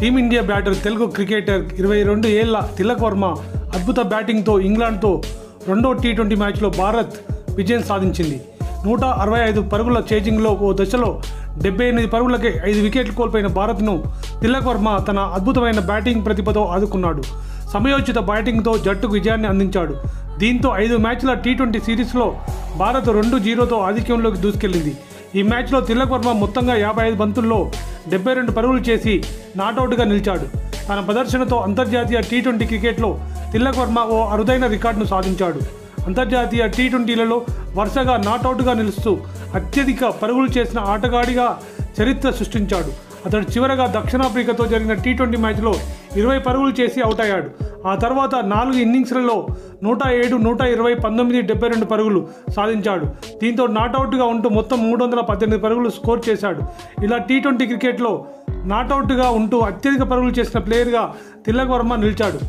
Team India batter Telugu cricketer 22 ఏళ్ల తిలక్ వర్మ అద్భుత బ్యాటింగ్తో ఇంగ్లాండ్తో రెండో టీ20 మ్యాచ్లో భారత్ విజయం సాధించింది. 165 పరుగుల చేజింగ్లో ఓ దశలో 78 పరుగులకే 5 వికెట్లు కోల్పోయిన భారత్ను తిలక్ వర్మ తన అద్భుతమైన బ్యాటింగ్ ప్రతిభతో ఆదుకున్నాడు. సమయోచిత బ్యాటింగ్తో జట్టుకు విజయాన్ని అందించాడు. దీంతో 5 మ్యాచ్ల టీ20 సిరీస్లో భారత్ 2-0తో ఆధిక్యంలోకి దూసుకెళ్లింది. ఈ మ్యాచ్లో తిలక్ వర్మ మొత్తంగా 55 బంతుల్లో 72 పరుగులు చేసి నాటౌట్గా నిలిచాడు. తన ప్రదర్శనతో అంతర్జాతీయ టీ20 క్రికెట్లో తిలక్ వర్మ ఓ అరుదైన రికార్డును సాధించాడు. అంతర్జాతీయ టీ20లలో వరుసగా నాటౌట్గా నిలుస్తూ అత్యధిక పరుగులు చేసిన ఆటగాడిగా చరిత్ర సృష్టించాడు. అతడు చివరగా దక్షిణాఫ్రికాతో జరిగిన టీ20 మ్యాచ్లో 20 పరుగులు చేసి అవుట్ అయ్యాడు. ఆ తర్వాత 4 ఇన్నింగ్స్లలో 107, 120, 19, 72 పరుగులు సాధించాడు. దీంతో నాటౌట్గా ఉంటూ మొత్తం 318 పరుగులు స్కోర్ చేశాడు. ఇలా టీ20 క్రికెట్లో నాటౌట్గా ఉంటూ అత్యధిక పరుగులు చేసిన ప్లేయర్గా తిలక్ వర్మ నిలిచాడు.